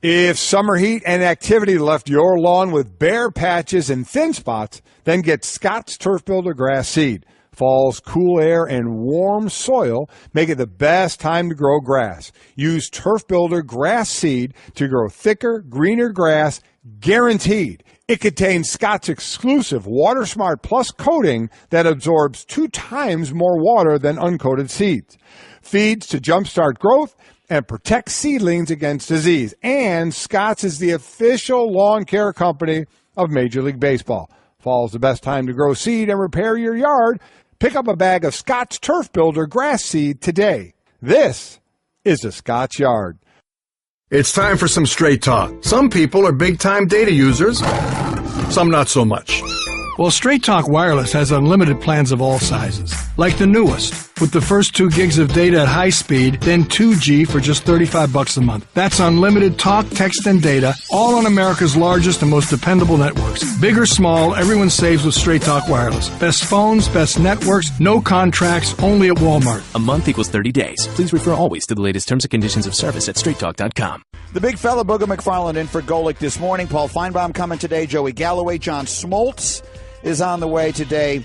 If summer heat and activity left your lawn with bare patches and thin spots, then get Scott's Turf Builder Grass Seed. Fall's cool air and warm soil make it the best time to grow grass. Use Turf Builder Grass Seed to grow thicker, greener grass, guaranteed. It contains Scott's exclusive Water Smart Plus coating that absorbs 2 times more water than uncoated seeds. Feeds to jumpstart growth and protect seedlings against disease. And Scott's is the official lawn care company of Major League Baseball. Fall's the best time to grow seed and repair your yard. Pick up a bag of Scott's Turf Builder Grass Seed today. This is the Scott's Yard. It's time for some straight talk. Some people are big-time data users, some not so much. Well, Straight Talk Wireless has unlimited plans of all sizes, like the newest, with the first 2 gigs of data at high speed, then 2G for just $35 a month. That's unlimited talk, text, and data, all on America's largest and most dependable networks. Big or small, everyone saves with Straight Talk Wireless. Best phones, best networks, no contracts, only at Walmart. A month equals 30 days. Please refer always to the latest terms and conditions of service at straighttalk.com. The big fella, Booger McFarland, in for Golick this morning. Paul Finebaum coming today. Joey Galloway, John Smoltz is on the way today,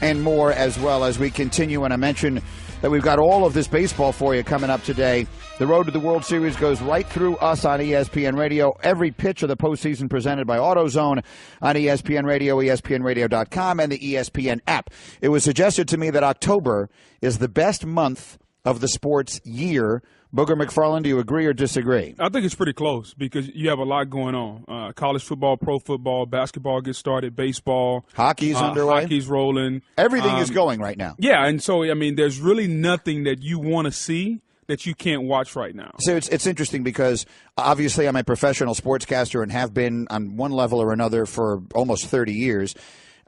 and more as well as we continue. And I mentioned that we've got all of this baseball for you coming up today. The road to the World Series goes right through us on ESPN Radio. Every pitch of the postseason presented by AutoZone on ESPN Radio, ESPNRadio.com, and the ESPN app. It was suggested to me that October is the best month of the sports year. Booger McFarland, do you agree or disagree? I think it's pretty close because you have a lot going on. College football, pro football, basketball gets started, baseball. Hockey's underway. Hockey's rolling. Everything is going right now. Yeah, and so, I mean, there's really nothing that you want to see that you can't watch right now. So it's interesting because obviously I'm a professional sportscaster and have been on one level or another for almost 30 years.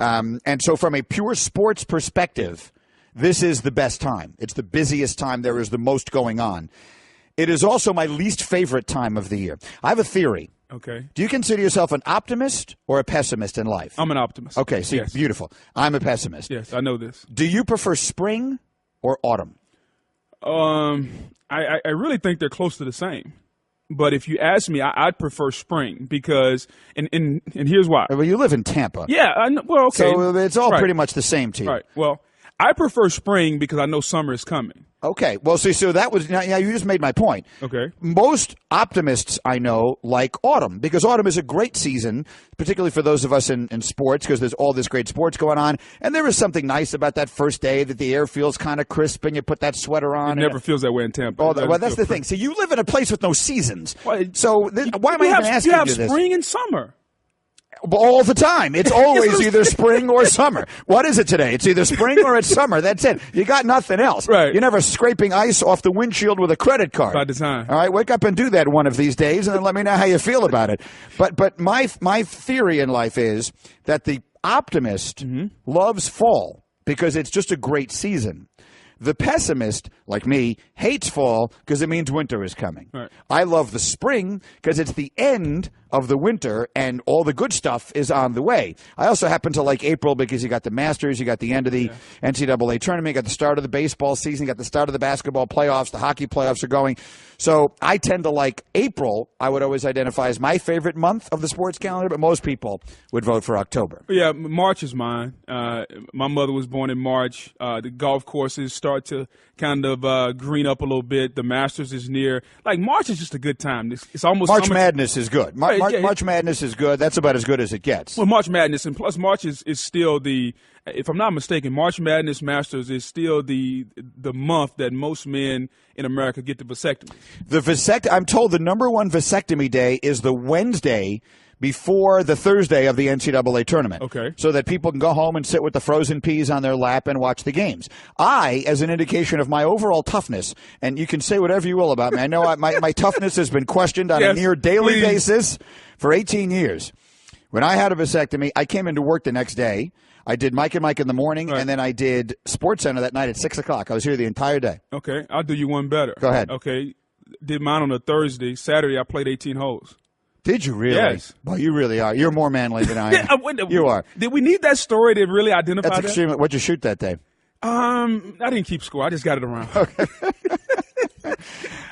And so from a pure sports perspective, this is the best time. It's the busiest time. There is the most going on. It is also my least favorite time of the year. I have a theory. Okay. Do you consider yourself an optimist or a pessimist in life? I'm an optimist. Okay, see, yes. Beautiful. I'm a pessimist. Yes, I know this. Do you prefer spring or autumn? I really think they're close to the same. But if you ask me, I'd prefer spring because, and here's why. Well, you live in Tampa. Yeah, well, okay. So it's all right. pretty much the same to you. Right, well, I prefer spring because I know summer is coming. Okay. Well, see, so that was, yeah, you just made my point. Okay. Most optimists I know like autumn because autumn is a great season, particularly for those of us in sports because there's all this great sports going on. And there is something nice about that first day that the air feels kind of crisp and you put that sweater on. It never feels that way in Tampa. Oh, well, that's the thing. See, you live in a place with no seasons. So why am I even asking you this? You have spring and summer. All the time. It's always either spring or summer. What is it today? It's either spring or it's summer. That's it. You got nothing else. Right. You're never scraping ice off the windshield with a credit card. By design. All right, wake up and do that one of these days, and then let me know how you feel about it. But my theory in life is that the optimist loves fall because it's just a great season. The pessimist, like me, hates fall because it means winter is coming. Right. I love the spring because it's the end of the winter and all the good stuff is on the way. I also happen to like April because you got the Masters, you got the end of the NCAA tournament, you got the start of the baseball season, you got the start of the basketball playoffs, the hockey playoffs are going. So I tend to like April. I would always identify as my favorite month of the sports calendar, but most people would vote for October. Yeah, March is mine. My mother was born in March. The golf courses start to kind of green up a little bit. The Masters is near. Like, March is just a good time. It's almost March Madness is good. March Madness is good. That's about as good as it gets. Well, March Madness, and plus March is still the, if I'm not mistaken, March Madness Masters is still the month that most men in America get the vasectomy. I'm told the number one vasectomy day is the Wednesday before the Thursday of the NCAA tournament. Okay. So that people can go home and sit with the frozen peas on their lap and watch the games. I, as an indication of my overall toughness, and you can say whatever you will about me. I know my toughness has been questioned on a near daily basis for 18 years. When I had a vasectomy, I came into work the next day. I did Mike and Mike in the morning, and then I did SportsCenter that night at 6 o'clock. I was here the entire day. Okay. I'll do you one better. Go ahead. Okay. Did mine on a Thursday. Saturday, I played 18 holes. Did you really? Yes. Well, you really are. You're more manly than I am. You are. Did we need that story to really identify That's that? extreme. What'd you shoot that day? I didn't keep score. I just got it around. Okay.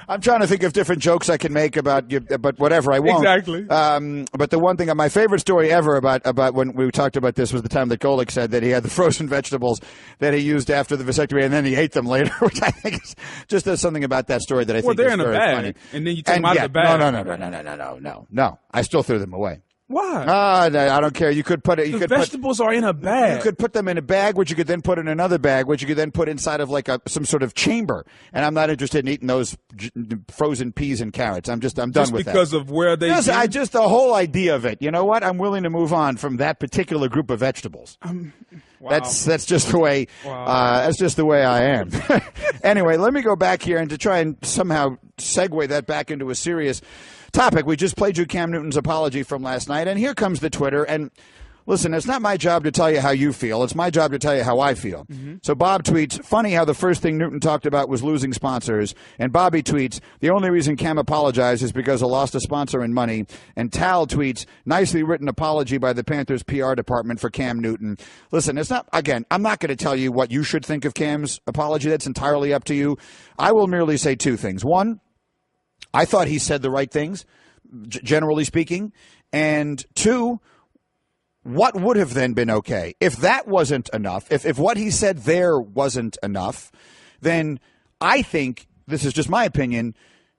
I'm trying to think of different jokes I can make about you, but whatever, I won't. Exactly. But the one thing, my favorite story ever about when we talked about this was the time that Golick said that he had the frozen vegetables that he used after the vasectomy, and then he ate them later, which I think is just something about that story that I think they're is in a very bag, funny. and then you take them out of the bag. No. I still threw them away. Why? I don't care. You could put it. You the could vegetables are in a bag. You could put them in a bag, which you could then put in another bag, which you could then put inside of like some sort of chamber. And I'm not interested in eating those frozen peas and carrots. I'm done with that. Just because of where they. Just the whole idea of it. You know what? I'm willing to move on from that particular group of vegetables. Wow. That's just the way. Wow. That's just the way I am. Anyway, let me go back here and to try and somehow segue that back into a serious topic. We just played you Cam Newton's apology from last night, and here comes the Twitter. And listen, it's not my job to tell you how you feel. It's my job to tell you how I feel. Mm-hmm. So Bob tweets, funny how the first thing Newton talked about was losing sponsors. And Bobby tweets, the only reason Cam apologized is because I lost a sponsor and money. And Tal tweets, nicely written apology by the Panthers PR department for Cam Newton. Listen, it's not, again, I'm not going to tell you what you should think of Cam's apology. That's entirely up to you. I will merely say two things. One, I thought he said the right things, generally speaking. And two, what would have then been okay? If that wasn't enough, if what he said there wasn't enough, then I think, this is just my opinion,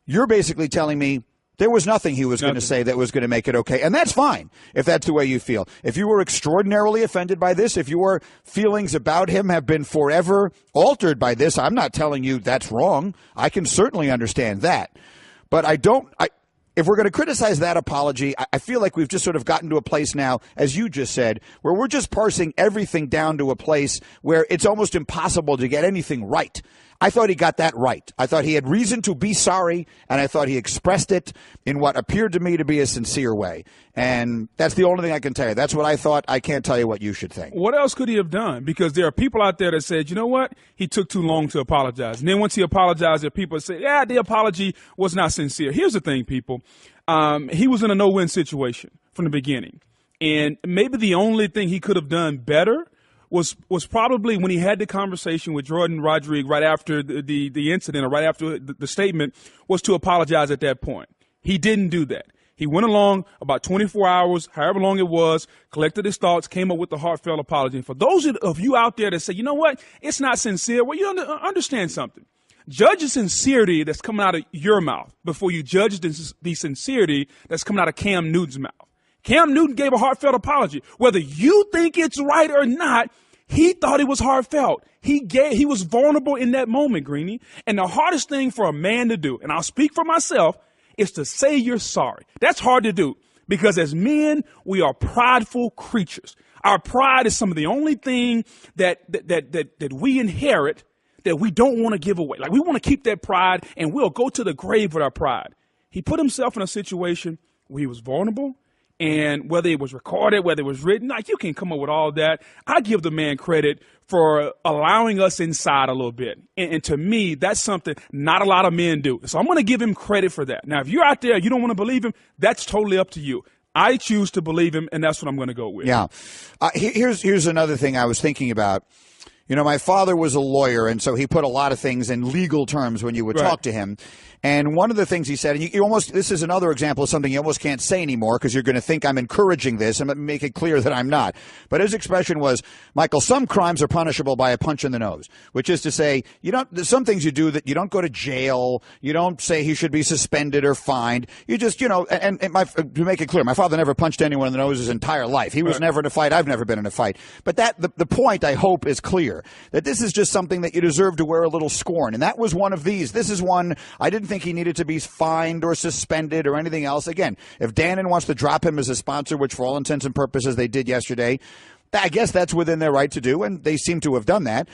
you're basically telling me there was nothing he was going to say that was going to make it okay. And that's fine, if that's the way you feel. If you were extraordinarily offended by this, if your feelings about him have been forever altered by this, I'm not telling you that's wrong. I can certainly understand that. But if we're going to criticize that apology, I feel like we've just sort of gotten to a place now, as you just said, where we're just parsing everything down to a place where it's almost impossible to get anything right. I thought he got that right. I thought he had reason to be sorry, and I thought he expressed it in what appeared to me to be a sincere way. And that's the only thing I can tell you. That's what I thought. I can't tell you what you should think. What else could he have done? Because there are people out there that said, you know what? He took too long to apologize. And then once he apologized, there are people that say, yeah, the apology was not sincere. Here's the thing, people. He was in a no-win situation from the beginning. And maybe the only thing he could have done better was probably when he had the conversation with Jordan Rodriguez right after the incident or right after the statement was to apologize at that point. He didn't do that. He went along about 24 hours, however long it was, collected his thoughts, came up with the heartfelt apology. And for those of you out there that say, you know what, it's not sincere, well, you understand something. Judge the sincerity that's coming out of your mouth before you judge the sincerity that's coming out of Cam Newton's mouth. Cam Newton gave a heartfelt apology. Whether you think it's right or not, he thought it was heartfelt. He was vulnerable in that moment, Greenie. And the hardest thing for a man to do, and I'll speak for myself, is to say you're sorry. That's hard to do because as men, we are prideful creatures. Our pride is some of the only thing that we inherit that we don't want to give away. Like we want to keep that pride and we'll go to the grave with our pride. He put himself in a situation where he was vulnerable. And whether it was recorded, whether it was written, like you can come up with all that. I give the man credit for allowing us inside a little bit. And to me, that's something not a lot of men do. So I'm going to give him credit for that. Now, if you're out there, you don't want to believe him, that's totally up to you. I choose to believe him, and that's what I'm going to go with. Yeah. Here's another thing I was thinking about. You know, my father was a lawyer, and so he put a lot of things in legal terms when you would talk to him. And one of the things he said, and you almost, this is another example of something you almost can't say anymore because you're going to think I'm encouraging this and make it clear that I'm not. But his expression was, Michael, some crimes are punishable by a punch in the nose, which is to say, there's some things you do that you don't go to jail. You don't say he should be suspended or fined. You just, and to make it clear, my father never punched anyone in the nose his entire life. He was never in a fight. I've never been in a fight. But the point, I hope, is clear that this is just something that you deserve to wear a little scorn. And that was one of these. This is one I didn't think he needed to be fined or suspended or anything else. Again, if Dannon wants to drop him as a sponsor, which for all intents and purposes they did yesterday, I guess that's within their right to do, and they seem to have done that.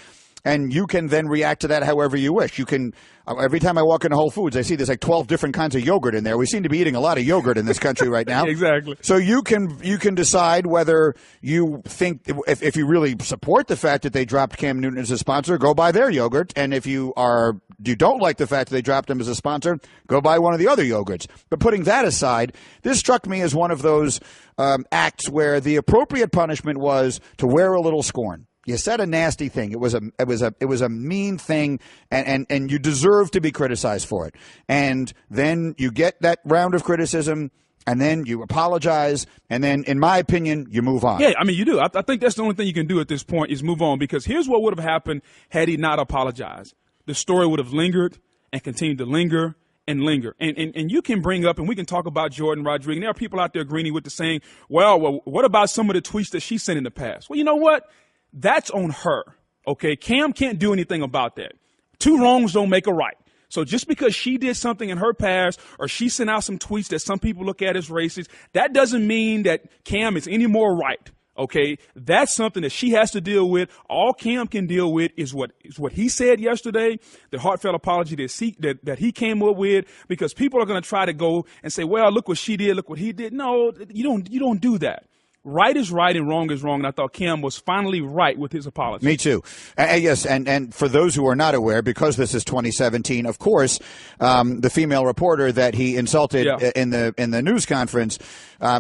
And you can then react to that however you wish. You can, every time I walk into Whole Foods, I see there's like 12 different kinds of yogurt in there. We seem to be eating a lot of yogurt in this country right now. Exactly. So you can decide whether you think, if you really support the fact that they dropped Cam Newton as a sponsor, go buy their yogurt. And if you don't like the fact that they dropped him as a sponsor, go buy one of the other yogurts. But putting that aside, this struck me as one of those acts where the appropriate punishment was to wear a little scorn. You said a nasty thing. It was a mean thing, and you deserve to be criticized for it. And then you get that round of criticism, and then you apologize, and then, in my opinion, you move on. Yeah, I mean, you do. I think that's the only thing you can do at this point is move on, because here's what would have happened had he not apologized. The story would have lingered and continued to linger and linger. And you can bring up, and we can talk about Jordan Rodriguez. And there are people out there agreeing with the saying, well, what about some of the tweets that she sent in the past? Well, you know what? That's on her, okay? Cam can't do anything about that. Two wrongs don't make a right. So just because she did something in her past or she sent out some tweets that some people look at as racist, that doesn't mean that Cam is any more right, okay? That's something that she has to deal with. All Cam can deal with is what he said yesterday, the heartfelt apology that he came up with, because people are going to try to go and say, well, look what she did, look what he did. No, you don't do that. Right is right and wrong is wrong, and I thought Cam was finally right with his apology. Me too. Yes, and for those who are not aware, because this is 2017, of course, the female reporter that he insulted in the news conference,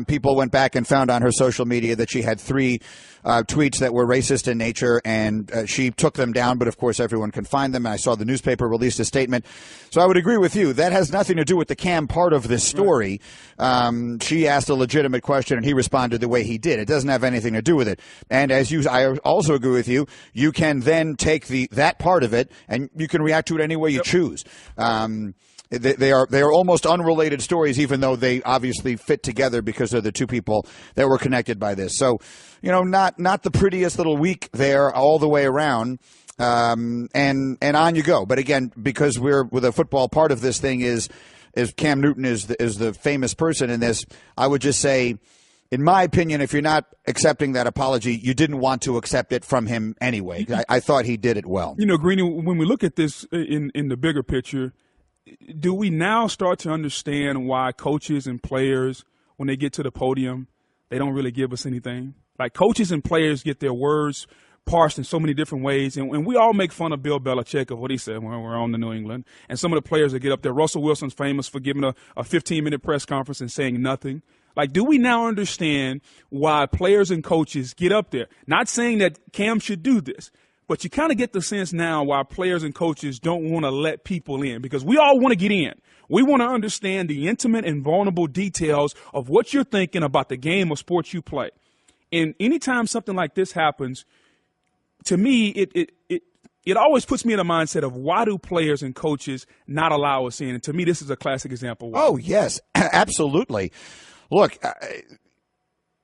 people went back and found on her social media that she had 3 tweets that were racist in nature, and she took them down, but of course everyone can find them. I saw the newspaper released a statement. So I would agree with you. That has nothing to do with the Cam part of this story. Right. She asked a legitimate question, and he responded the way he did. It doesn't have anything to do with it. And I also agree with you. You can then take that part of it, and you can react to it any way you choose. They are almost unrelated stories, even though they obviously fit together because they're the two people that were connected by this. So, not the prettiest little week there all the way around, and on you go. But again, because we're with a football part of this thing is Cam Newton is the famous person in this. I would just say, in my opinion, if you're not accepting that apology, you didn't want to accept it from him anyway. I thought he did it well. Greeny, when we look at this in the bigger picture, do we now start to understand why coaches and players, when they get to the podium, they don't really give us anything? Like, coaches and players get their words parsed in so many different ways, and we all make fun of Bill Belichick of what he said when we're on the New England, and some of the players that get up there. Russell Wilson's famous for giving a 15-minute press conference and saying nothing. Like, do we now understand why players and coaches get up there? Not saying that Cam should do this, but you kind of get the sense now why players and coaches don't want to let people in, because we all want to get in. We want to understand the intimate and vulnerable details of what you're thinking about the game of sports you play. And anytime something like this happens, to me, it always puts me in a mindset of, why do players and coaches not allow us in? And to me, this is a classic example. Oh, yes, absolutely. Look,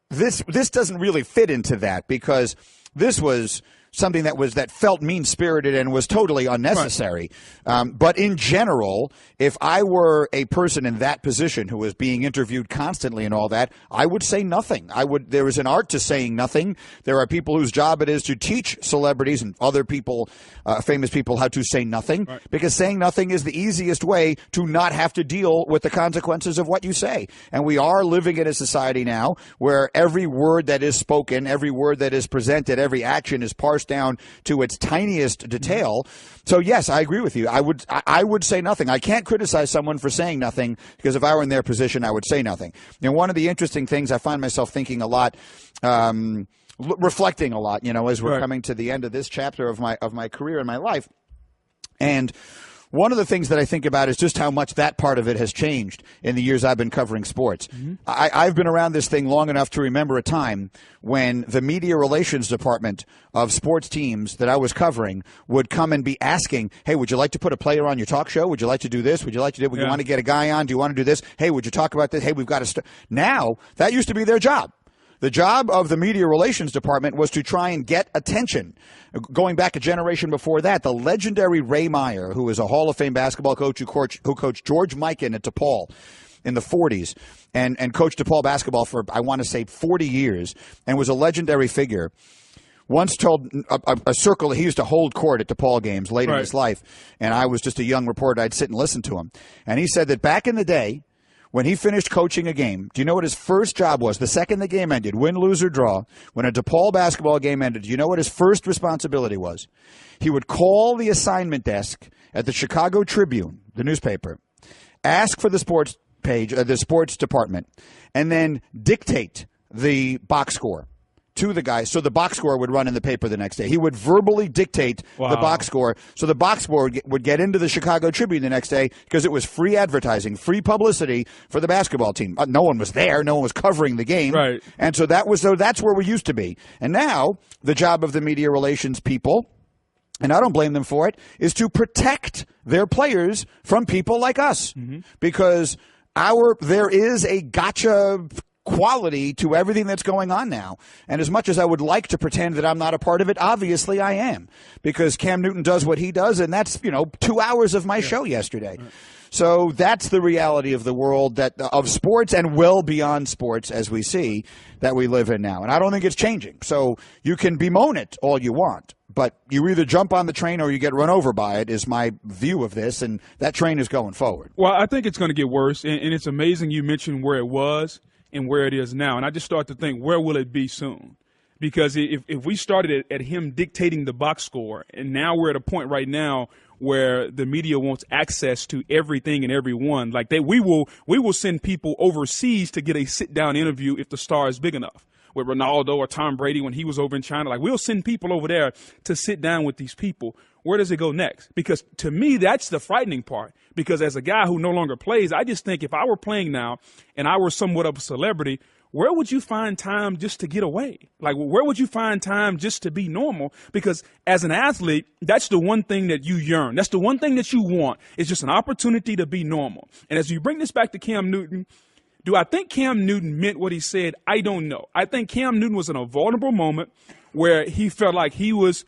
this doesn't really fit into that, because this was something that felt mean-spirited and was totally unnecessary. Right. But in general, if I were a person in that position who was being interviewed constantly and all that, I would say nothing. There is an art to saying nothing. There are people whose job it is to teach celebrities and other people, famous people, how to say nothing, right, because saying nothing is the easiest way to not have to deal with the consequences of what you say. And we are living in a society now where every word that is spoken, every word that is presented, every action is parsed down to its tiniest detail. So yes, I agree with you. I would say nothing. I can't criticize someone for saying nothing, because if I were in their position, I would say nothing. And one of the interesting things I find myself thinking a lot, reflecting a lot, as we're coming to the end of this chapter of my career and my life. And one of the things that I think about is just how much that part of it has changed in the years I've been covering sports. Mm-hmm. I've been around this thing long enough to remember a time when the media relations department of sports teams that I was covering would come and be asking, hey, would you like to put a player on your talk show? Would you like to do this? Would you like to do Would you want to get a guy on? Do you want to do this? Hey, would you talk about this? Hey, we've got to Now, that used to be their job. The job of the media relations department was to try and get attention. Going back a generation before that, the legendary Ray Meyer, who was a Hall of Fame basketball coach who coached George Mikan at DePaul in the 40s and coached DePaul basketball for, I want to say, 40 years, and was a legendary figure, once told a circle, he used to hold court at DePaul games late in his life, and I was just a young reporter. I'd sit and listen to him. And he said that back in the day, when he finished coaching a game, do you know what his first job was? The second the game ended, win, lose, or draw, when a DePaul basketball game ended, do you know what his first responsibility was? He would call the assignment desk at the Chicago Tribune, the newspaper, ask for the sports page, the sports department, and then dictate the box score to the guy, so the box score would run in the paper the next day. He would verbally dictate the box score, so the box score would get into the Chicago Tribune the next day because it was free advertising, free publicity for the basketball team. No one was there. No one was covering the game. Right. And so that's where we used to be. And now the job of the media relations people, and I don't blame them for it, is to protect their players from people like us. Because there is a gotcha quality to everything that's going on now. And as much as I would like to pretend that I'm not a part of it, obviously I am. Because Cam Newton does what he does, and that's, 2 hours of my show yesterday. Right. So that's the reality of the world of sports and well beyond sports, as we see, that we live in now. And I don't think it's changing. So you can bemoan it all you want, but you either jump on the train or you get run over by it, is my view of this, and that train is going forward. Well, I think it's going to get worse, and it's amazing you mentioned where it was and where it is now. And I just start to think, where will it be soon? Because if we started at him dictating the box score, and now we're at a point right now where the media wants access to everything and everyone, like we will send people overseas to get a sit-down interview if the star is big enough. With Ronaldo or Tom Brady when he was over in China, like we'll send people over there to sit down with these people. Where does it go next? Because to me, that's the frightening part. Because as a guy who no longer plays, I just think if I were playing now and I were somewhat of a celebrity, where would you find time just to get away? Like, where would you find time just to be normal? Because as an athlete, that's the one thing that you yearn. That's the one thing that you want. It's just an opportunity to be normal. And as you bring this back to Cam Newton, do I think Cam Newton meant what he said? I don't know. I think Cam Newton was in a vulnerable moment where he felt like he was.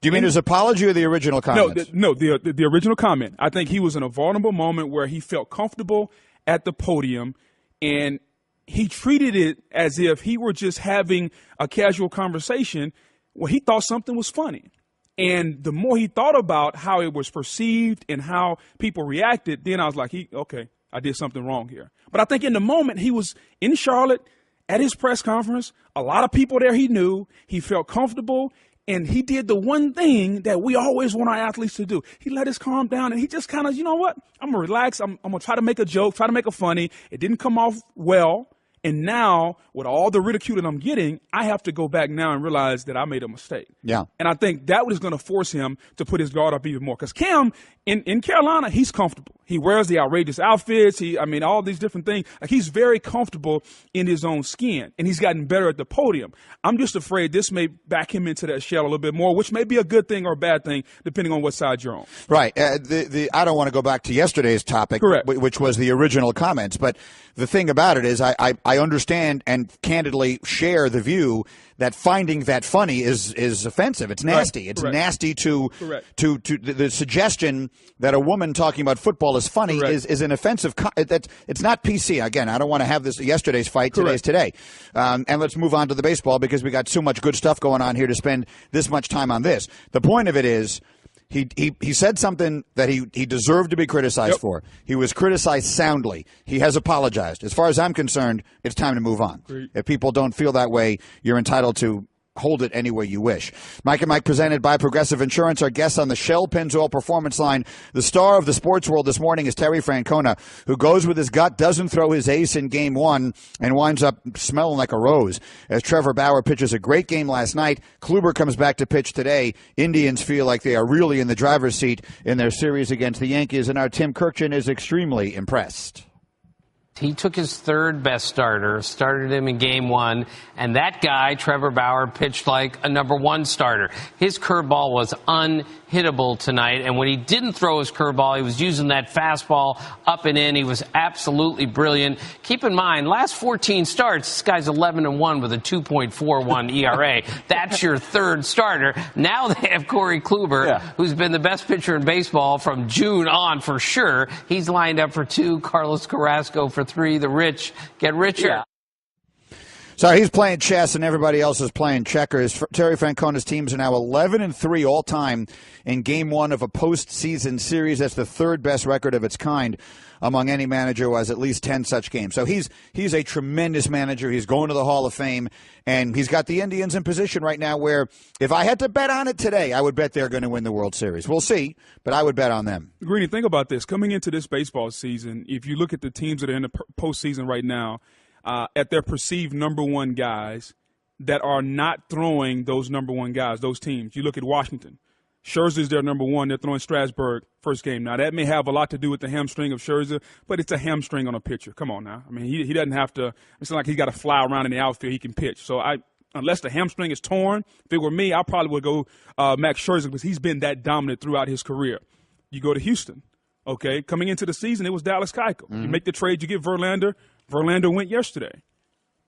Do you mean his apology or the original comment? No, the original comment. I think he was in a vulnerable moment where he felt comfortable at the podium, and he treated it as if he were just having a casual conversation where he thought something was funny. And the more he thought about how it was perceived and how people reacted, then I was like, okay, I did something wrong here. But I think in the moment he was in Charlotte at his press conference, a lot of people there he knew, he felt comfortable, and he did the one thing that we always want our athletes to do. He let us calm down, and he just kind of, you know what, I'm going to relax. I'm going to try to make a joke, try to make it funny. It didn't come off well. And now, with all the ridicule that I'm getting, I have to go back now and realize that I made a mistake. Yeah. And I think that was going to force him to put his guard up even more. Because Cam, in Carolina, he's comfortable. He wears the outrageous outfits. All these different things. Like, he's very comfortable in his own skin. And he's gotten better at the podium. I'm just afraid this may back him into that shell a little bit more, which may be a good thing or a bad thing, depending on what side you're on. Right. I don't want to go back to yesterday's topic, correct, which was the original comments. But the thing about it is I understand and candidly share the view that finding that funny is offensive. It's nasty. Right. It's correct. nasty to the suggestion that a woman talking about football is funny is an offensive. It's not PC. Again, I don't want to have this yesterday's fight. Correct. Today's today. And let's move on to the baseball because we got so much good stuff going on here to spend this much time on this. The point of it is, He said something that he deserved to be criticized for. He was criticized soundly. He has apologized. As far as I'm concerned, it's time to move on. Great. If people don't feel that way, you're entitled to hold it any way you wish. Mike and Mike presented by Progressive Insurance. Our guest on the Shell Pennzoil Performance Line, the star of the sports world this morning, is Terry Francona, who goes with his gut, doesn't throw his ace in game one, and winds up smelling like a rose. As Trevor Bauer pitches a great game last night, Kluber comes back to pitch today. Indians feel like they are really in the driver's seat in their series against the Yankees, and our Tim Kirkchin is extremely impressed. He took his third best starter, started him in game one, and that guy, Trevor Bauer, pitched like a number one starter. His curveball was unhittable tonight, and when he didn't throw his curveball, he was using that fastball up and in. He was absolutely brilliant. Keep in mind, last 14 starts, this guy's 11-1 with a 2.41 ERA. That's your third starter. Now they have Corey Kluber, who's been the best pitcher in baseball from June on for sure. He's lined up for 2, Carlos Carrasco for 3. The rich get richer. Yeah. So he's playing chess and everybody else is playing checkers. Terry Francona's teams are now 11-3 all time in game one of a postseason series. That's the third best record of its kind among any manager who has at least 10 such games. So he's a tremendous manager. He's going to the Hall of Fame, and he's got the Indians in position right now where if I had to bet on it today, I would bet they're going to win the World Series. We'll see, but I would bet on them. Greeny, think about this. Coming into this baseball season, if you look at the teams that are in the postseason right now, at their perceived number one guys, that are not throwing those number one guys, those teams. You look at Washington. Scherzer is their number one. They're throwing Strasburg first game. Now, that may have a lot to do with the hamstring of Scherzer, but it's a hamstring on a pitcher. Come on now. I mean, he doesn't have to – it's not like he's got to fly around in the outfield. He can pitch. So, unless the hamstring is torn, if it were me, I probably would go Max Scherzer because he's been that dominant throughout his career. You go to Houston. Okay, coming into the season, it was Dallas Keuchel. You make the trade, you get Verlander. Verlander went yesterday.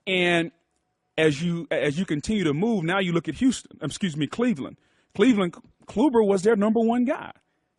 And as you continue to move, now you look at Cleveland. Kluber was their number one guy.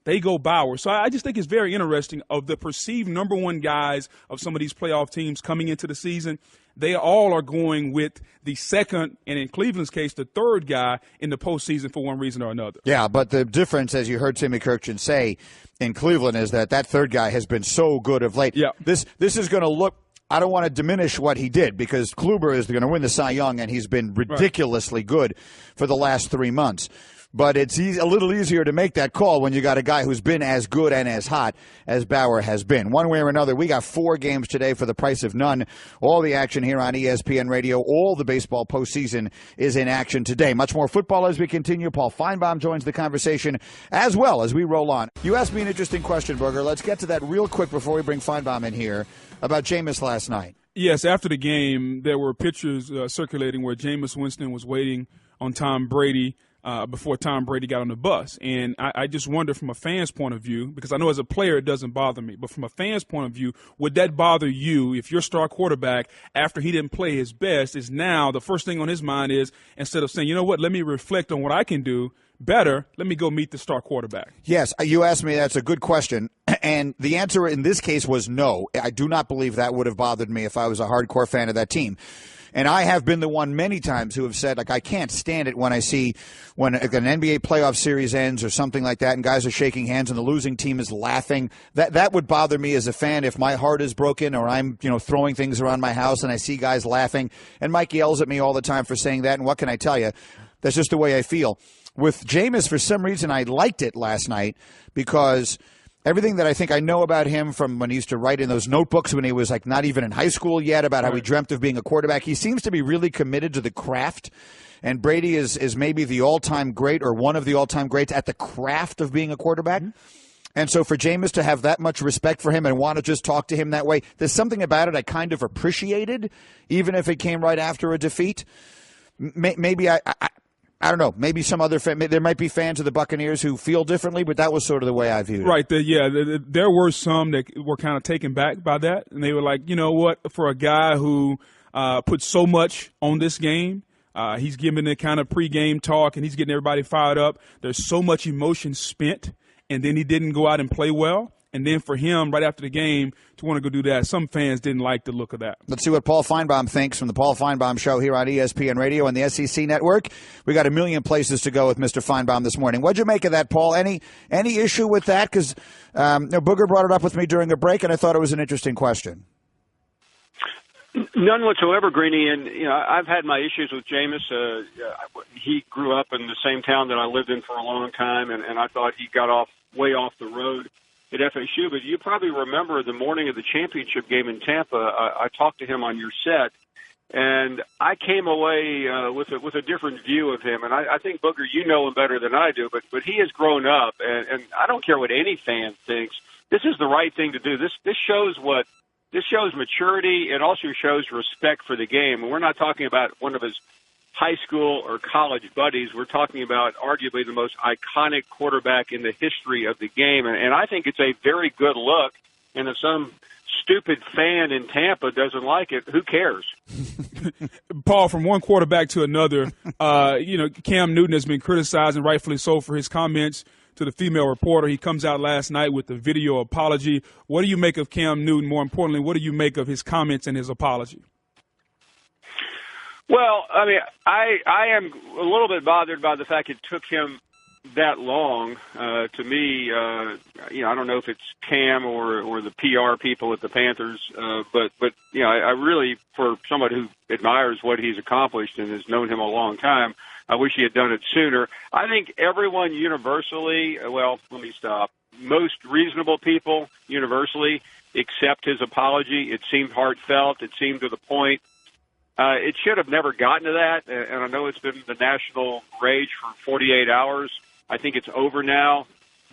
They go Bauer. So I just think it's very interesting of the perceived number one guys of some of these playoff teams coming into the season. They all are going with the second, and in Cleveland's case, the third guy in the postseason for one reason or another. Yeah, but the difference, as you heard Timmy Kirkjian say in Cleveland, is that third guy has been so good of late. Yeah. This is going to look – I don't want to diminish what he did because Kluber is going to win the Cy Young, and he's been ridiculously good for the last 3 months. But it's a little easier to make that call when you got a guy who's been as good and as hot as Bauer has been. One way or another, we got 4 games today for the price of none. All the action here on ESPN Radio, all the baseball postseason is in action today. Much more football as we continue. Paul Finebaum joins the conversation as well as we roll on. You asked me an interesting question, Booger. Let's get to that real quick before we bring Finebaum in here about Jameis last night. Yes, after the game, there were pictures circulating where Jameis Winston was waiting on Tom Brady before Tom Brady got on the bus. And I just wonder from a fan's point of view, because I know as a player it doesn't bother me, but from a fan's point of view, would that bother you if your star quarterback, after he didn't play his best, is now the first thing on his mind is, instead of saying, you know what, let me reflect on what I can do better, let me go meet the star quarterback? Yes, you asked me. That's a good question. And the answer in this case was no. I do not believe that would have bothered me if I was a hardcore fan of that team. And I have been the one many times who have said, like, I can't stand it when I see when an NBA playoff series ends or something like that and guys are shaking hands and the losing team is laughing. That would bother me as a fan if my heart is broken or I'm, throwing things around my house and I see guys laughing. And Mike yells at me all the time for saying that. And what can I tell you? That's just the way I feel. With Jameis, for some reason, I liked it last night because everything that I think I know about him from when he used to write in those notebooks when he was like not even in high school yet about how he dreamt of being a quarterback, he seems to be really committed to the craft. And Brady is maybe the all-time great or one of the all-time greats at the craft of being a quarterback. And so for Jameis to have that much respect for him and want to just talk to him that way, there's something about it I kind of appreciated, even if it came right after a defeat. Maybe I don't know. Maybe some other there might be fans of the Buccaneers who feel differently, but that was sort of the way I viewed it. Right. There were some that were kind of taken back by that, and they were like, you know what, for a guy who put so much on this game, he's giving the kind of pregame talk, and he's getting everybody fired up. There's so much emotion spent, and then he didn't go out and play well. And then for him, right after the game, to want to go do that, some fans didn't like the look of that. Let's see what Paul Finebaum thinks from the Paul Finebaum Show here on ESPN Radio and the SEC Network. We got a million places to go with Mr. Finebaum this morning. What'd you make of that, Paul? Any issue with that? Because Booger brought it up with me during a break, and I thought it was an interesting question. None whatsoever, Greeny. And I've had my issues with Jameis. He grew up in the same town that I lived in for a long time, and I thought he got way off the road at FSU. But you probably remember the morning of the championship game in Tampa. I talked to him on your set, and I came away with a different view of him. And I think, Booger, you know him better than I do, but he has grown up, and I don't care what any fan thinks. This is the right thing to do. This shows maturity. It also shows respect for the game. And we're not talking about one of his high school or college buddies. We're talking about arguably the most iconic quarterback in the history of the game. And I think it's a very good look. And if some stupid fan in Tampa doesn't like it, who cares? Paul, from one quarterback to another, Cam Newton has been criticized, and rightfully so, for his comments to the female reporter. He comes out last night with the video apology. What do you make of Cam Newton? More importantly, what do you make of his comments and his apology? Well, I mean, I am a little bit bothered by the fact it took him that long. To me, I don't know if it's Cam or the PR people at the Panthers, but I really, for somebody who admires what he's accomplished and has known him a long time, I wish he had done it sooner. I think everyone universally, most reasonable people universally accept his apology. It seemed heartfelt. It seemed to the point. It should have never gotten to that, and I know it's been the national rage for 48 hours. I think it's over now.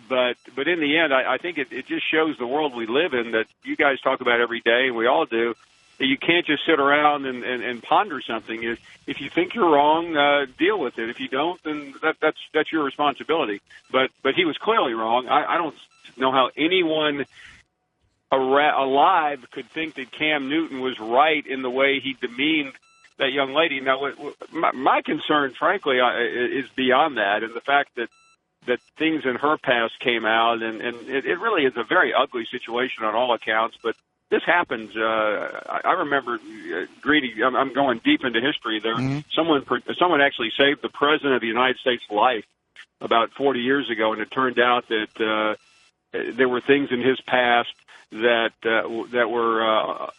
But in the end, I think it just shows the world we live in that you guys talk about every day, and we all do, that you can't just sit around and ponder something. If you think you're wrong, deal with it. If you don't, then that's your responsibility. But he was clearly wrong. I don't know how anyone alive could think that Cam Newton was right in the way he demeaned that young lady. Now, my concern, frankly, is beyond that, and the fact that things in her past came out, and it really is a very ugly situation on all accounts. But this happens. I remember, Greedy, I'm going deep into history there. Mm-hmm. Someone actually saved the President of the United States' life about 40 years ago, and it turned out that there were things in his past that were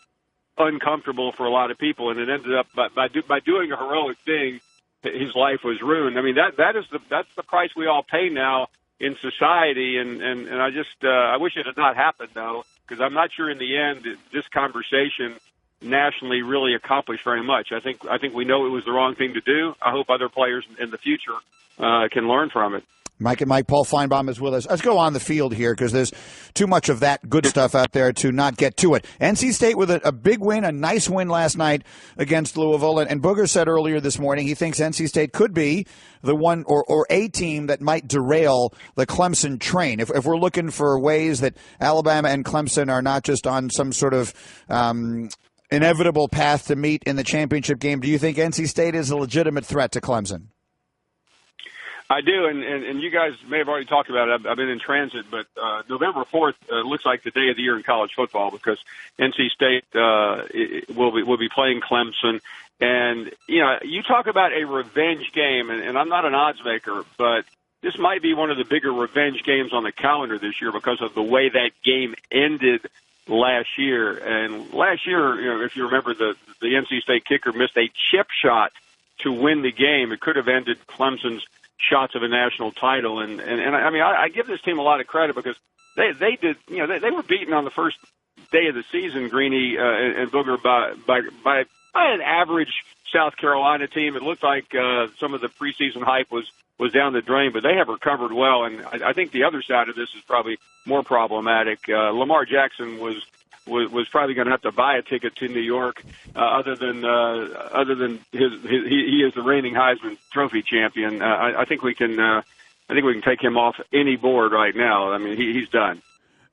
uncomfortable for a lot of people, and it ended up by doing a heroic thing, his life was ruined. I mean, that's the price we all pay now in society, and I just I wish it had not happened, though, because I'm not sure in the end this conversation nationally really accomplished very much. I think we know it was the wrong thing to do. I hope other players in the future can learn from it. Mike and Mike, Paul Finebaum is with us. Let's go on the field here because there's too much of that good stuff out there to not get to it. NC State with a big win, a nice win last night against Louisville. And Booger said earlier this morning he thinks NC State could be the one or a team that might derail the Clemson train. If we're looking for ways that Alabama and Clemson are not just on some sort of inevitable path to meet in the championship game, do you think NC State is a legitimate threat to Clemson? I do, and you guys may have already talked about it. I've been in transit, but November 4th looks like the day of the year in college football because NC State will be playing Clemson. And, you know, you talk about a revenge game, and I'm not an odds maker, but this might be one of the bigger revenge games on the calendar this year because of the way that game ended last year. And last year, you know, if you remember, the NC State kicker missed a chip shot to win the game. It could have ended Clemson's shots of a national title, and I mean I give this team a lot of credit because they did, you know, they were beaten on the first day of the season, Greeny and Booger, by an average South Carolina team. It looked like some of the preseason hype was down the drain, but they have recovered well, and I think the other side of this is probably more problematic. Lamar Jackson was probably going to have to buy a ticket to New York. Other than he is the reigning Heisman Trophy champion. I think we can take him off any board right now. I mean, he's done.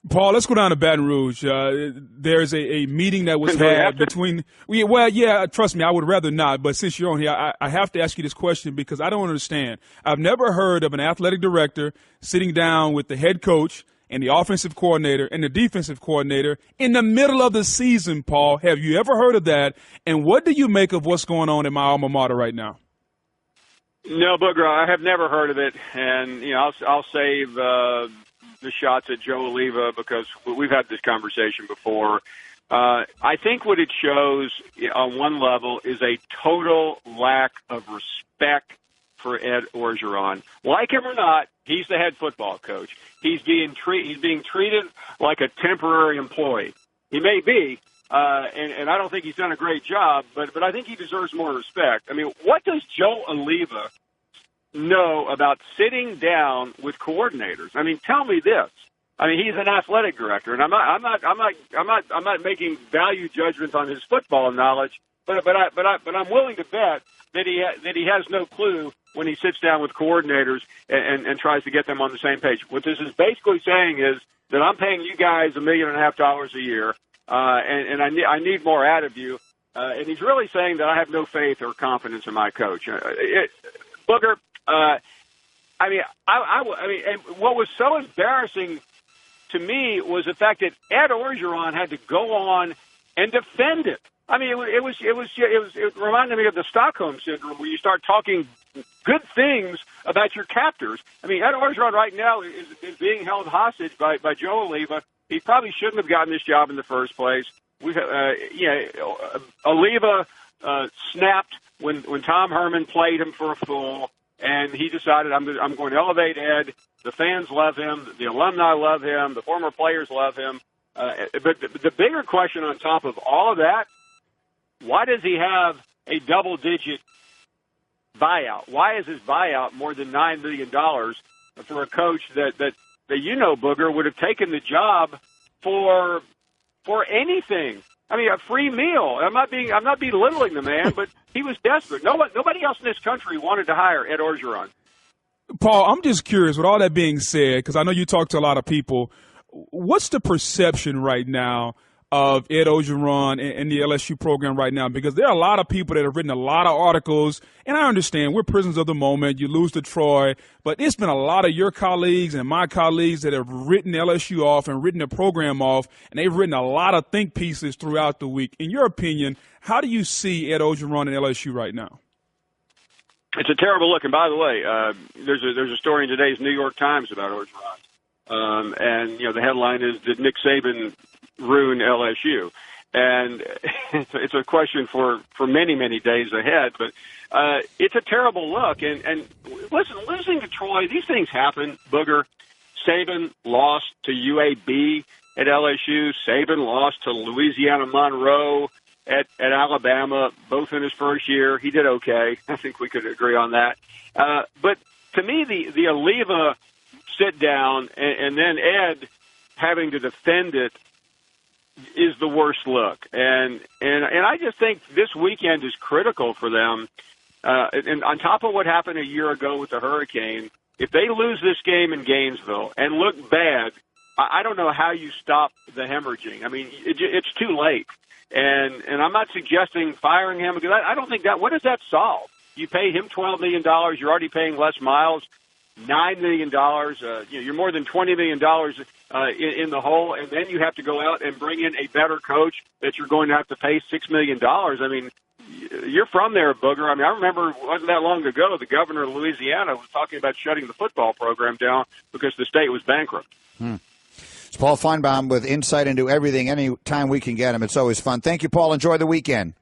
Paul, let's go down to Baton Rouge. There's a meeting that was had between. Well, yeah, trust me, I would rather not. But since you're on here, I have to ask you this question because I don't understand. I've never heard of an athletic director sitting down with the head coach and the offensive coordinator and the defensive coordinator in the middle of the season, Paul. Have you ever heard of that? And what do you make of what's going on in my alma mater right now? No, Booger, I have never heard of it. And, you know, I'll save the shots at Joe Oliva because we've had this conversation before. I think what it shows on one level is a total lack of respect for Ed Orgeron. Like him or not, he's the head football coach. He's being treated like a temporary employee. He may be, and I don't think he's done a great job, but I think he deserves more respect. I mean, what does Joe Oliva know about sitting down with coordinators? I mean, tell me this. I mean, he's an athletic director, and I'm not making value judgments on his football knowledge, but I'm willing to bet that he has no clue when he sits down with coordinators and tries to get them on the same page. What this is basically saying is that I'm paying you guys $1.5 million a year, and I need more out of you. And he's really saying that I have no faith or confidence in my coach. Booger, I mean, and what was so embarrassing to me was the fact that Ed Orgeron had to go on and defend it. I mean, it reminded me of the Stockholm Syndrome, where you start talking good things about your captors. I mean, Ed Orgeron right now is being held hostage by Joe Oliva. He probably shouldn't have gotten this job in the first place. Oliva snapped when Tom Herman played him for a fool, and he decided I'm going to elevate Ed. The fans love him. The alumni love him. The former players love him. But the bigger question on top of all of that, why does he have a double-digit buyout? Why is his buyout more than $9 million for a coach that Booger, would have taken the job for anything? I mean, a free meal. I'm not belittling the man, but he was desperate. Nobody else in this country wanted to hire Ed Orgeron. Paul, I'm just curious, with all that being said, because I know you talk to a lot of people, what's the perception right now of Ed Orgeron and the LSU program right now? Because there are a lot of people that have written a lot of articles, and I understand we're prisoners of the moment. You lose to Troy, but it's been a lot of your colleagues and my colleagues that have written LSU off and written the program off, and they've written a lot of think pieces throughout the week. In your opinion, how do you see Ed Orgeron and LSU right now? It's a terrible look. And by the way, there's a story in today's New York Times about Orgeron, and the headline is, "Did Nick Saban ruin LSU?" And it's a question for many, many days ahead. But it's a terrible look. And listen, losing to Troy, these things happen. Booger, Saban lost to UAB at LSU. Saban lost to Louisiana Monroe at Alabama, both in his first year. He did okay. I think we could agree on that. But to me, the Oliva sit down and then Ed having to defend it is the worst look. And I just think this weekend is critical for them. And on top of what happened a year ago with the Hurricane, if they lose this game in Gainesville and look bad, I don't know how you stop the hemorrhaging. I mean, it's too late. And I'm not suggesting firing him, because I don't think that – what does that solve? You pay him $12 million. You're already paying Les Miles $9 million. You're more than $20 million in the hole, and then you have to go out and bring in a better coach that you're going to have to pay $6 million. I mean, you're from there, Booger. I mean, I remember it wasn't that long ago the governor of Louisiana was talking about shutting the football program down because the state was bankrupt. It's Paul Finebaum with insight into everything. Any time we can get him, it's always fun. Thank you, Paul. Enjoy the weekend.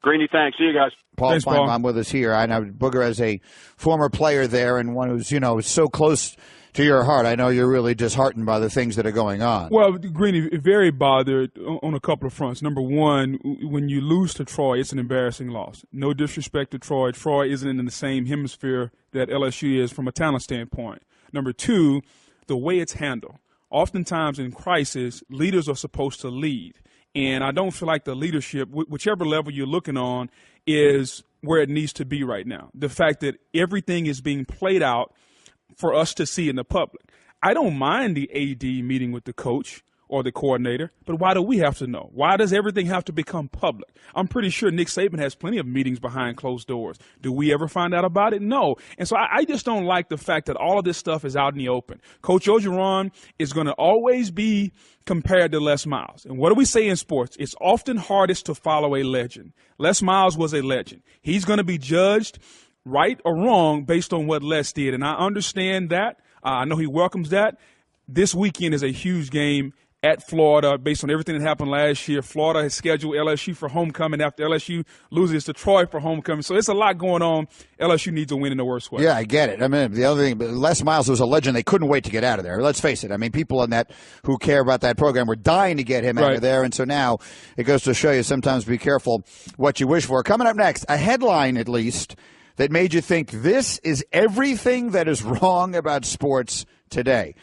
Greeny, thanks. See you guys. Thanks, Finebaum with us here. I know Booger as a former player there and one who's, so close to your heart. I know you're really disheartened by the things that are going on. Well, Greeny, very bothered on a couple of fronts. Number one, when you lose to Troy, it's an embarrassing loss. No disrespect to Troy. Troy isn't in the same hemisphere that LSU is from a talent standpoint. Number two, the way it's handled. Oftentimes in crisis, leaders are supposed to lead. And I don't feel like the leadership, whichever level you're looking on, is where it needs to be right now. The fact that everything is being played out for us to see in the public. I don't mind the AD meeting with the coach or the coordinator, but why do we have to know? Why does everything have to become public? I'm pretty sure Nick Saban has plenty of meetings behind closed doors. Do we ever find out about it? No. And so I just don't like the fact that all of this stuff is out in the open. Coach Orgeron is going to always be compared to Les Miles. And what do we say in sports? It's often hardest to follow a legend. Les Miles was a legend. He's going to be judged right or wrong based on what Les did. And I understand that. I know he welcomes that. This weekend is a huge game at Florida based on everything that happened last year. Florida has scheduled LSU for homecoming after LSU loses to Troy for homecoming. So it's a lot going on. LSU needs a win in the worst way. Yeah, I get it. I mean, the other thing, Les Miles was a legend. They couldn't wait to get out of there. Let's face it. I mean, people on that who care about that program were dying to get him out of there. And so now it goes to show you sometimes be careful what you wish for. Coming up next, a headline at least that made you think this is everything that is wrong about sports today.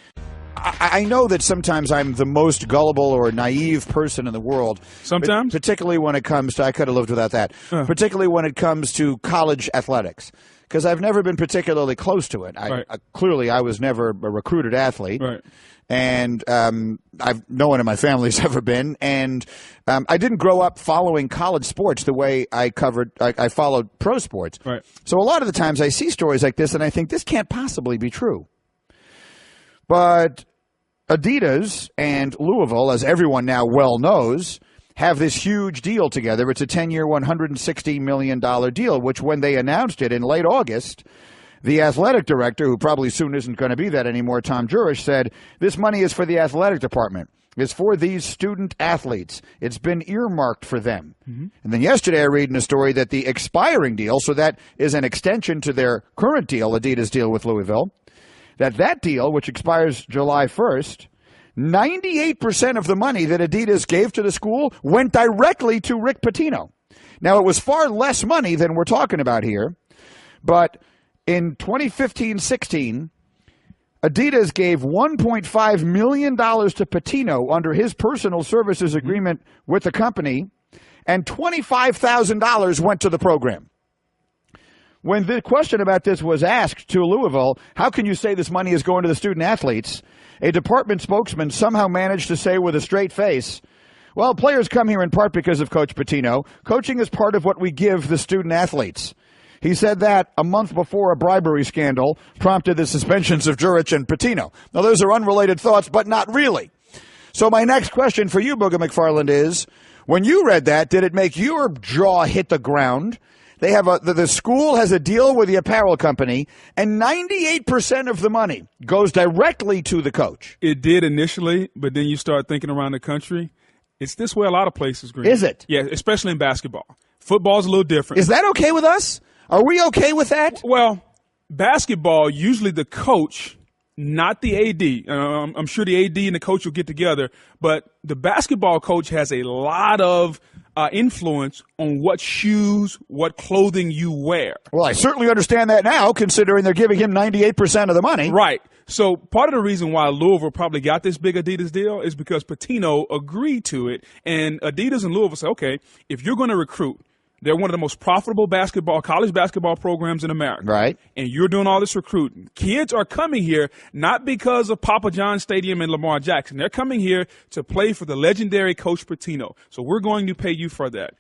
I know that sometimes I'm the most gullible or naive person in the world. Sometimes? Particularly when it comes to, I could have lived without that, particularly when it comes to college athletics. Because I've never been particularly close to it. Clearly, I was never a recruited athlete. Right. And no one in my family's ever been. And I didn't grow up following college sports the way I followed pro sports. Right. So a lot of the times I see stories like this and I think this can't possibly be true. But Adidas and Louisville, as everyone now well knows, have this huge deal together. It's a 10-year, $160 million deal, which when they announced it in late August, the athletic director, who probably soon isn't going to be that anymore, Tom Jurish, said, this money is for the athletic department. It's for these student athletes. It's been earmarked for them. Mm-hmm. And then yesterday I read in a story that the expiring deal, so that is an extension to their current deal, Adidas deal with Louisville, that deal, which expires July 1st, 98% of the money that Adidas gave to the school went directly to Rick Pitino. Now, it was far less money than we're talking about here, but in 2015-16, Adidas gave $1.5 million to Pitino under his personal services agreement with the company, and $25,000 went to the program. When the question about this was asked to Louisville, how can you say this money is going to the student athletes? A department spokesman somehow managed to say with a straight face, well, players come here in part because of Coach Pitino. Coaching is part of what we give the student athletes. He said that a month before a bribery scandal prompted the suspensions of Jurich and Pitino. Now, those are unrelated thoughts, but not really. So my next question for you, Booger McFarland, is, when you read that, did it make your jaw hit the ground? They have the school has a deal with the apparel company, and 98% of the money goes directly to the coach. It did initially, but then you start thinking around the country. It's this way a lot of places, Green. Is it? Yeah, especially in basketball. Football's a little different. Is that okay with us? Are we okay with that? Well, basketball, usually the coach, not the AD. I'm sure the AD and the coach will get together, but the basketball coach has a lot of influence on what shoes, what clothing you wear. Well, I certainly understand that now, considering they're giving him 98% of the money. Right. So part of the reason why Louisville probably got this big Adidas deal is because Pitino agreed to it, and Adidas and Louisville said, okay, if you're going to recruit, they're one of the most profitable college basketball programs in America. Right. And you're doing all this recruiting. Kids are coming here not because of Papa John Stadium and Lamar Jackson. They're coming here to play for the legendary Coach Pitino. So we're going to pay you for that.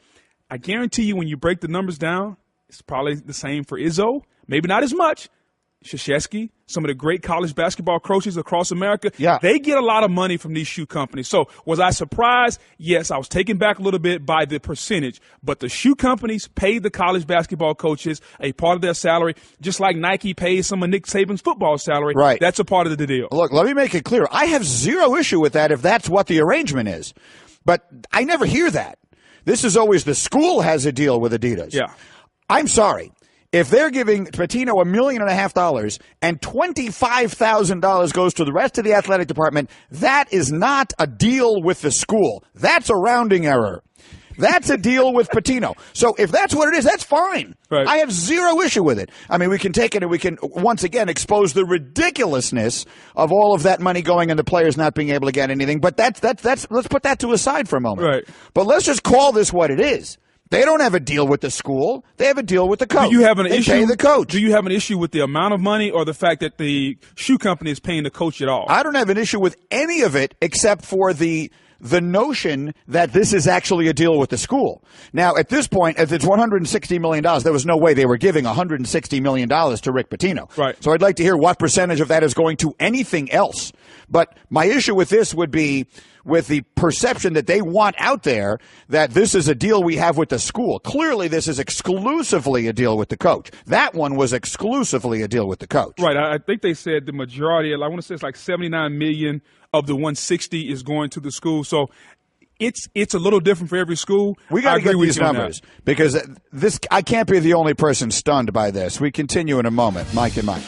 I guarantee you when you break the numbers down, it's probably the same for Izzo. Maybe not as much. Krzyzewski, some of the great college basketball coaches across America, they get a lot of money from these shoe companies. So was I surprised? Yes, I was taken back a little bit by the percentage. But the shoe companies paid the college basketball coaches a part of their salary, just like Nike pays some of Nick Saban's football salary. Right. That's a part of the deal. Look, let me make it clear. I have zero issue with that if that's what the arrangement is. But I never hear that. This is always the school has a deal with Adidas. Yeah. I'm sorry. If they're giving Pitino $1.5 million and $25,000 goes to the rest of the athletic department, that is not a deal with the school. That's a rounding error. That's a deal with Pitino. So if that's what it is, that's fine. Right. I have zero issue with it. I mean, we can take it and we can once again expose the ridiculousness of all of that money going and the players not being able to get anything. But that's let's put that to a side for a moment. Right. But let's just call this what it is. They don't have a deal with the school. They have a deal with the coach. Do you have an they issue? Pay the coach. Do you have an issue with the amount of money or the fact that the shoe company is paying the coach at all? I don't have an issue with any of it except for the notion that this is actually a deal with the school. Now, at this point, if it's $160 million, there was no way they were giving $160 million to Rick Pitino. Right. So I'd like to hear what percentage of that is going to anything else. But my issue with this would be with the perception that they want out there that this is a deal we have with the school. Clearly, this is exclusively a deal with the coach. That one was exclusively a deal with the coach. Right. I think they said the majority, I want to say it's like $79 million of the 160 is going to the school. So it's a little different for every school. We got to get these numbers because I can't be the only person stunned by this. We continue in a moment. Mike and Mike.